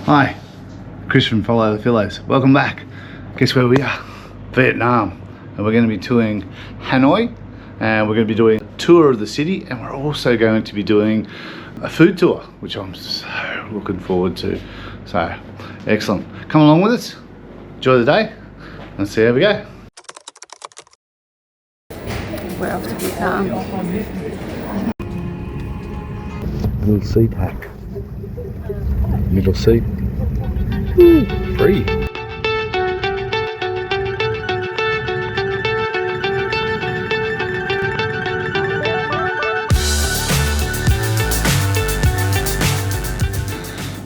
Hi, Chris from Follow the Philos. Welcome back. Guess where we are? Vietnam. And we're going to be touring Hanoi, and we're going to be doing a tour of the city, and we're also going to be doing a food tour, which I'm so looking forward to. So, excellent. Come along with us, enjoy the day, and see how we go. We're off to Vietnam. Little seat hack. Middle seat. Woo, free.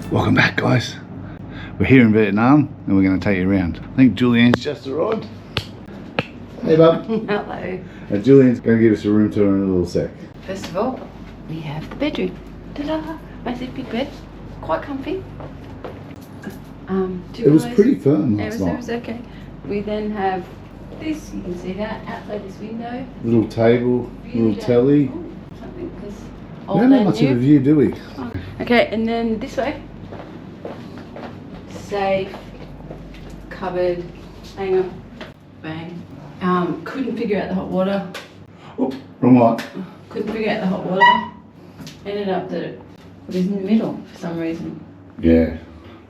Welcome back, guys. We're here in Vietnam and we're going to take you around. I think Julianne's just arrived. Hey, bub. Hello. And Julian's going to give us a room tour in a little sec. First of all, we have the bedroom. Ta-da! Massive big bed. Quite comfy. It was pretty firm last night. It was okay. We then have this, you can see that, outside this window. Little table, little telly. Ooh, something, because We don't have much of a view, do we? Oh. Okay, and then this way. Safe, cupboard, hanger, bang. Couldn't figure out the hot water. Oh, wrong light. Couldn't figure out the hot water. Ended up that it was in the middle for some reason. Yeah,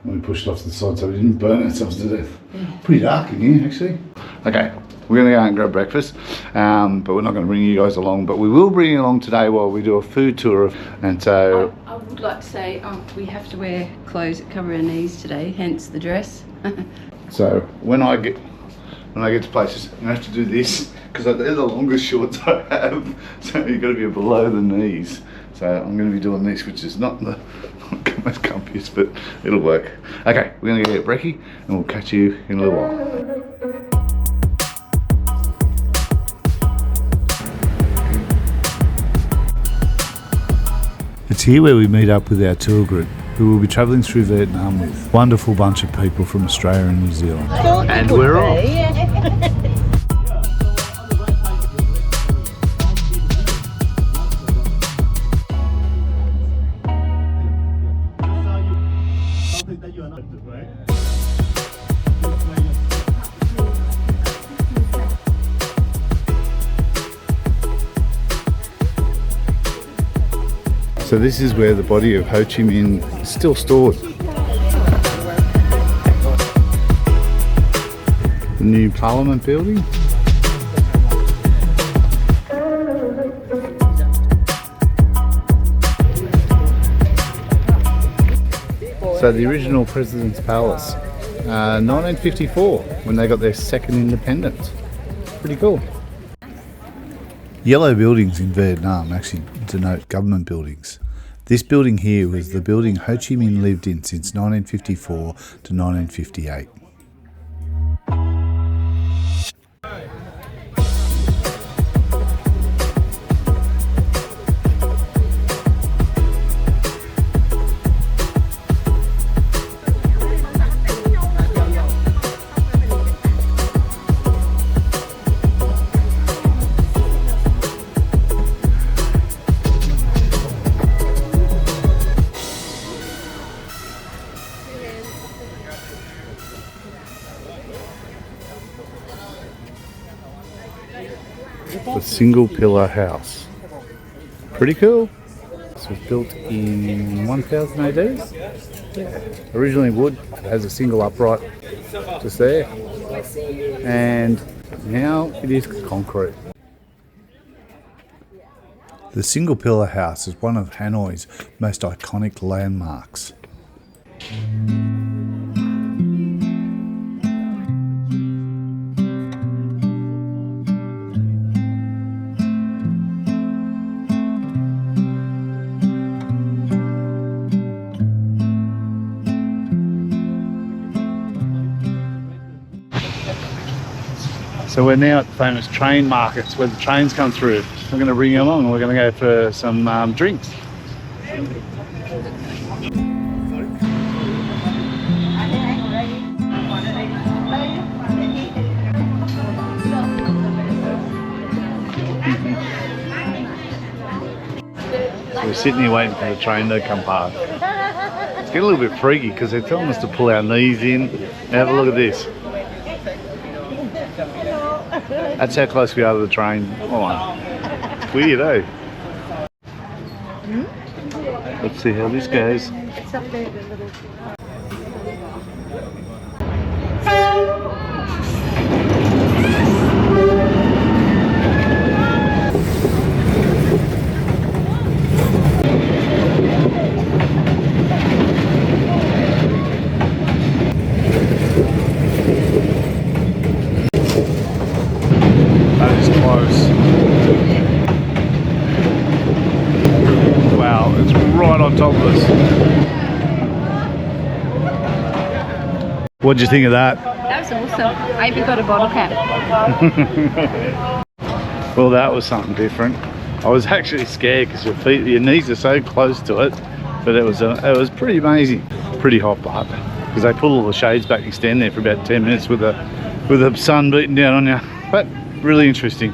we pushed it off to the side so we didn't burn ourselves to death. Yeah. Pretty dark in here, actually. Okay, we're going to go out and grab breakfast, but we're not going to bring you guys along, but we will bring you along today while we do a food tour. And so I would like to say we have to wear clothes that cover our knees today, hence the dress. So when I get to places, you have to do this because they're the longest shorts I have. So you've got to be below the knees. So I'm going to be doing this, which is not the most comfiest, but it'll work. Okay, we're going to go get brekkie and we'll catch you in a little while. It's here where we meet up with our tour group, who will be travelling through Vietnam with. Wonderful bunch of people from Australia and New Zealand. And we're off. So this is where the body of Ho Chi Minh is still stored. The new Parliament building. So the original President's Palace, 1954, when they got their second independence. Pretty cool. Yellow buildings in Vietnam actually denote government buildings. This building here was the building Ho Chi Minh lived in since 1954 to 1958. The single pillar house. Pretty cool. This was built in 1000 AD. Yeah. Originally wood, it has a single upright just there. And now it is concrete. The single pillar house is one of Hanoi's most iconic landmarks. So we're now at the famous train markets where the trains come through. We're going to bring you along and we're going to go for some drinks. So we're sitting here waiting for the train to come past. It's going getting a little bit freaky because they're telling us to pull our knees in. Have a look at this. That's how close we are to the train. Oh, weird, eh? Let's see how this goes. It's up there, the little... That is close. Wow, it's right on top of us. What did you think of that? That was awesome. I even got a bottle cap. Well, that was something different. I was actually scared because your knees are so close to it, but it was pretty amazing. Pretty hot, but because they pull all the shades back, you stand there for about 10 minutes with the sun beating down on you. But really interesting.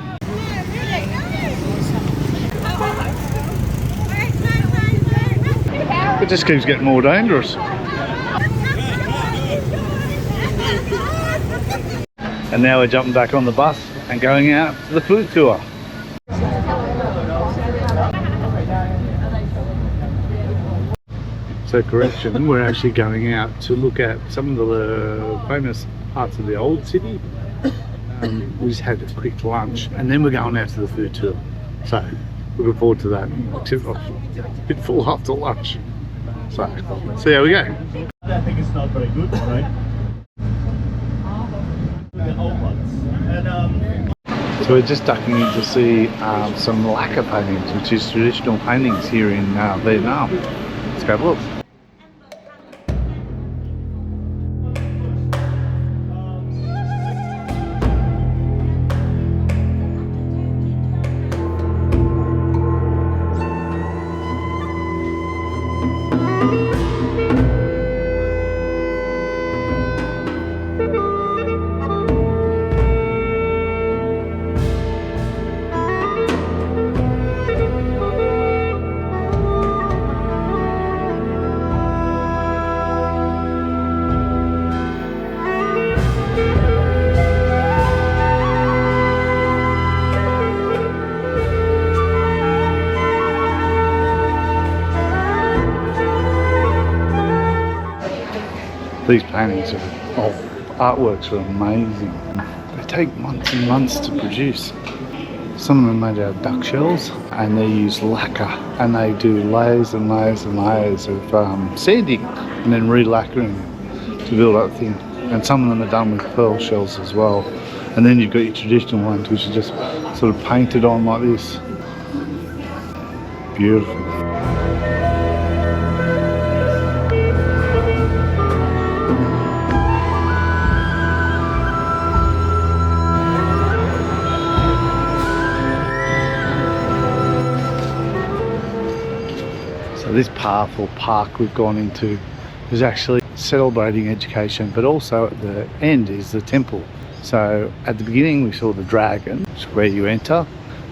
It just keeps getting more dangerous. And now we're jumping back on the bus and going out to the food tour. So correction, we're actually going out to look at some of the famous parts of the old city. We just had a quick lunch and then we're going out to the food tour. So looking forward to that. Except I'm a bit full after lunch. So see how we go. I think it's not very good, right? The old ones. And, So we're just ducking in to see some lacquer paintings, which is traditional paintings here in Vietnam. Let's go have a look. These paintings artworks are amazing. They take months and months to produce. Some of them are made out of duck shells and they use lacquer and they do layers and layers and layers of sanding and then re-lacquering to build up the thing. And some of them are done with pearl shells as well. And then you've got your traditional ones which are just sort of painted on like this. Beautiful. This powerful park we've gone into is actually celebrating education, but also at the end is the temple. So at the beginning we saw the dragon, which is where you enter,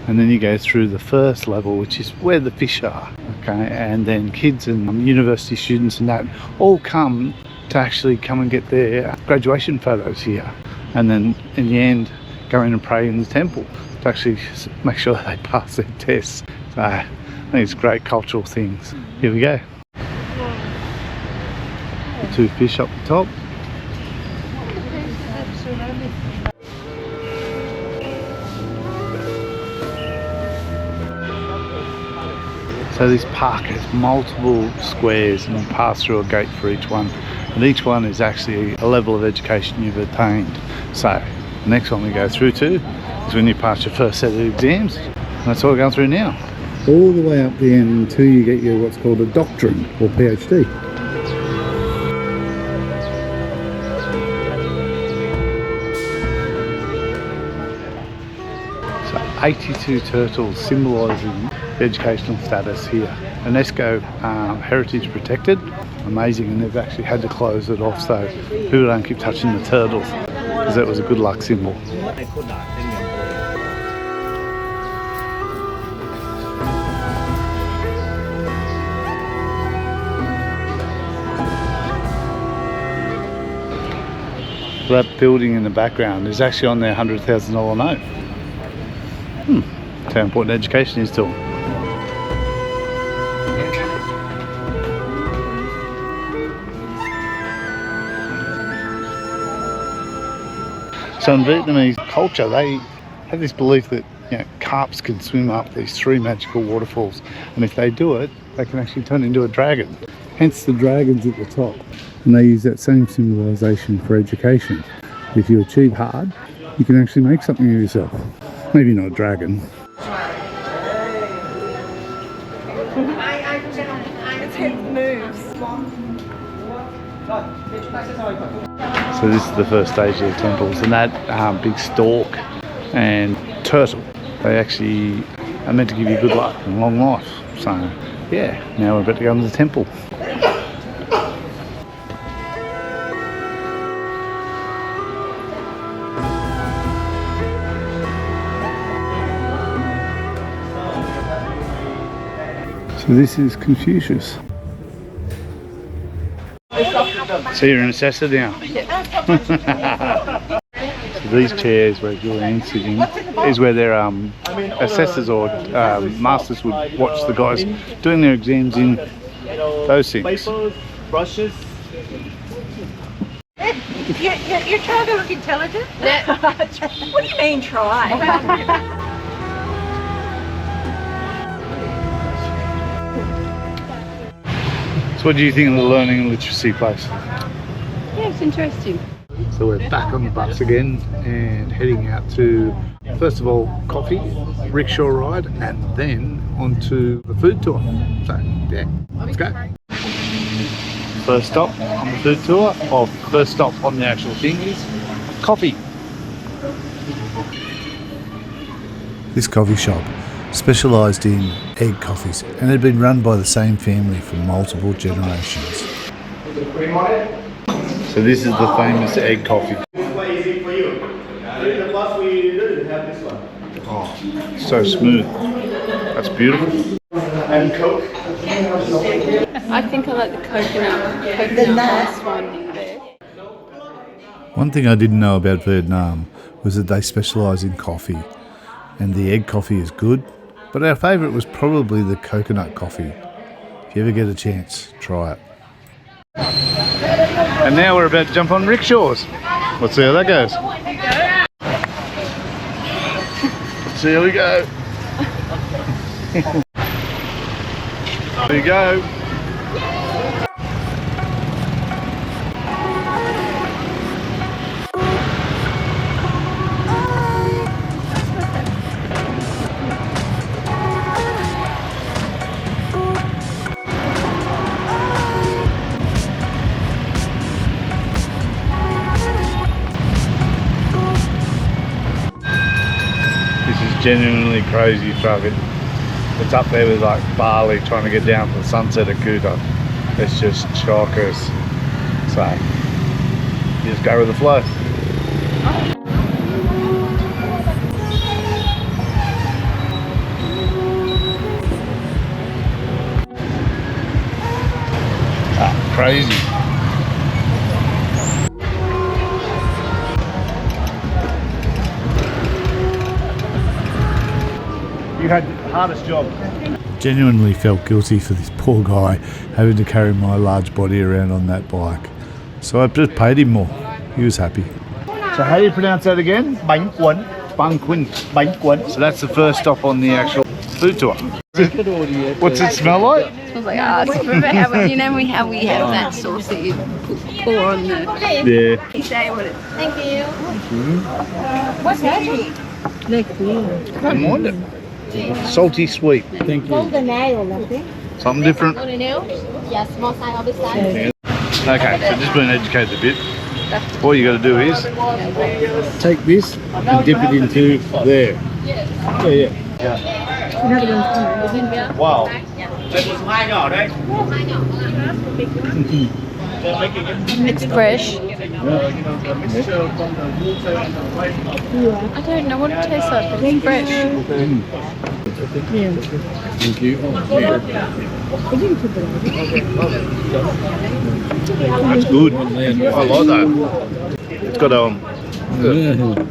and then you go through the first level, which is where the fish are. Okay, and then kids and university students and that all come to actually come and get their graduation photos here, and then in the end go in and pray in the temple to actually make sure that they pass their tests. So I think it's great cultural things. Here we go. The two fish up the top. So this park has multiple squares and you pass through a gate for each one. And each one is actually a level of education you've attained. So the next one we go through to is when you pass your first set of exams. And that's what we're going through now. All the way up the end until you get your what's called a doctorate or PhD. So 82 turtles symbolising educational status here. UNESCO heritage protected. Amazing, and they've actually had to close it off so people don't keep touching the turtles because that was a good luck symbol. That building in the background is actually on their $100,000 note. That's how important education is to them. So in Vietnamese culture, they have this belief that carps can swim up these 3 magical waterfalls, and if they do it, they can actually turn into a dragon. Hence the dragons at the top. And they use that same symbolisation for education. If you achieve hard, you can actually make something of yourself. Maybe not a dragon. Its head moves. So this is the first stage of the temples, and that big stork and turtle, they actually are meant to give you good luck and long life. So yeah, now we're about to go into the temple. So this is Confucius. So you're an assessor now? So these chairs where Julian's sitting is where their assessors or masters would watch the guys doing their exams in those things. Papers, brushes. You're trying to look intelligent? What do you mean try? So what do you think of the learning and literacy place? Yeah, it's interesting. So we're back on the bus again and heading out to, first of all, coffee, rickshaw ride, and then onto the food tour. So yeah, let's go. First stop on the food tour, or first stop on the actual thing, is coffee. This coffee shop specialised in egg coffees and had been run by the same family for multiple generations. So this is the famous egg coffee. This one is it for you. In the past we didn't have this one. Oh, so smooth. That's beautiful. And Coke. I think I like the coconut one there. One thing I didn't know about Vietnam was that they specialise in coffee, and the egg coffee is good, but our favourite was probably the coconut coffee. If you ever get a chance, try it. And now we're about to jump on rickshaws. Let's see how that goes. Let's see how we go. There you go. Genuinely crazy trucking. It's up there with like Bali trying to get down to the sunset at Kuta. It's just chockers. So you just go with the flow. Crazy. You had the hardest job. Genuinely felt guilty for this poor guy having to carry my large body around on that bike. So I just paid him more. He was happy. So how do you pronounce that again? Banh Quan. Banh Quan. Banh Quan. So that's the first stop on the actual food tour. What's it smell like? It smells like ass. Remember how we have that sauce that you pour on the... Yeah. You say what it... Thank you. What's that? I mind it. Salty sweet. Thank you. Something different. Yeah, small size, all this size. Okay, so just been educated a bit. All you got to do is take this and dip it into there. Yeah. Wow. It's fresh. I don't know what it tastes like, but it's fresh. Thank you. That's good. I like that. It's got a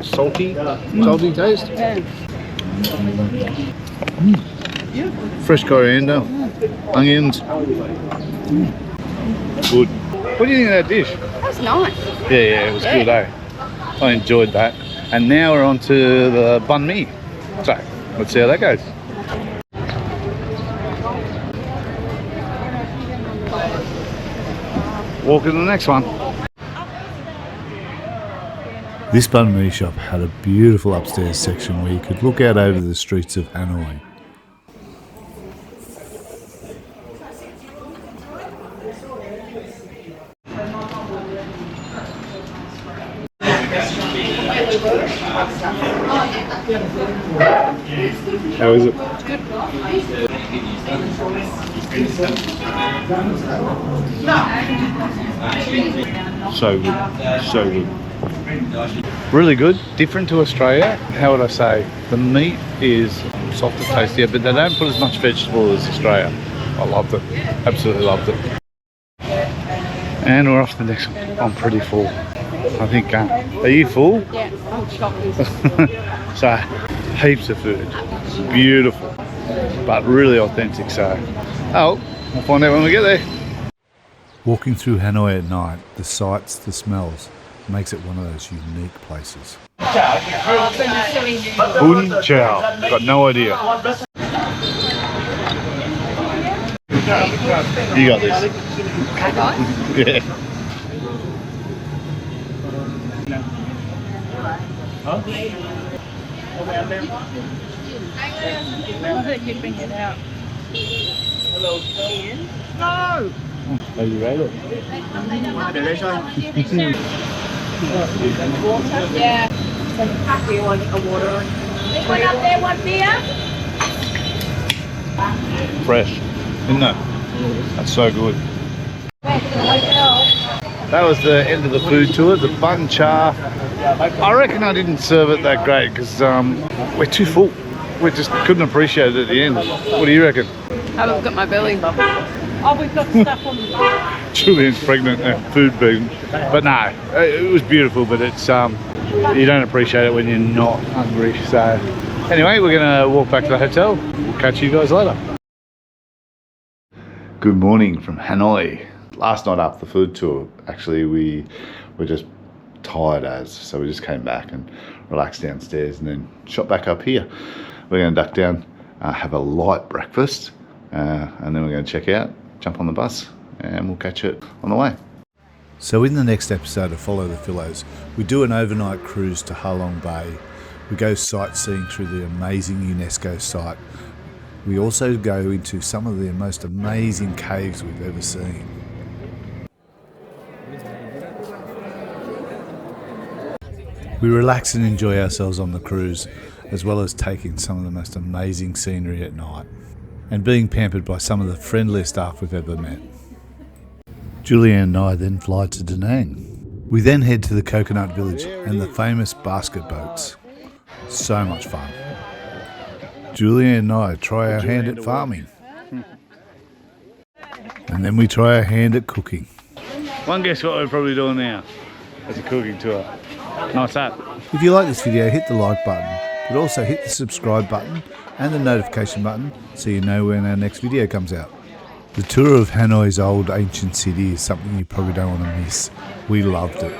salty taste. Fresh coriander, onions. Good. What do you think of that dish? That was nice. Yeah, it was good, eh? I enjoyed that. And now we're on to the banh mi. So, let's see how that goes. Walk to the next one. This banh mi shop had a beautiful upstairs section where you could look out over the streets of Hanoi. How is it? So good, so good. Really good, different to Australia. How would I say? The meat is softer, tastier, but they don't put as much vegetable as Australia. I loved it, absolutely loved it. And we're off to the next one. I'm pretty full. I think, are you full? Yeah, I'm shocked. So, heaps of food. Beautiful, but really authentic. So, we'll find out when we get there. Walking through Hanoi at night, the sights, the smells, makes it one of those unique places. Bun chow. Got no idea. You got this. Yeah. I heard you bring it out. No! Are you ready? Yeah. Do you want a water? Anyone up there want beer? Fresh, isn't it? That's so good. That was the end of the food tour, the bun cha. I reckon I didn't serve it that great because we're too full. We just couldn't appreciate it at the end. What do you reckon? I haven't got my belly. Oh, we've got stuff on the bar. Julian's pregnant and food boom. But no, it was beautiful, but it's you don't appreciate it when you're not hungry. So anyway, we're gonna walk back to the hotel. We'll catch you guys later. Good morning from Hanoi. Last night after the food tour, actually we were just tired as, so we just came back and relaxed downstairs and then shot back up here. We're gonna duck down, have a light breakfast, and then we're gonna check out, jump on the bus, and we'll catch it on the way. So in the next episode of Follow the Fillows, we do an overnight cruise to Halong Bay. We go sightseeing through the amazing UNESCO site. We also go into some of the most amazing caves we've ever seen. We relax and enjoy ourselves on the cruise, as well as taking some of the most amazing scenery at night, and being pampered by some of the friendliest staff we've ever met. Julianne and I then fly to Da Nang. We then head to the Coconut Village and the famous basket boats. So much fun. Julianne and I try our hand at farming. And then we try our hand at cooking. One guess what we're probably doing now? It's a cooking tour. Nice that. If you like this video, hit the like button, but also hit the subscribe button and the notification button so you know when our next video comes out. The tour of Hanoi's old ancient city is something you probably don't want to miss. We loved it.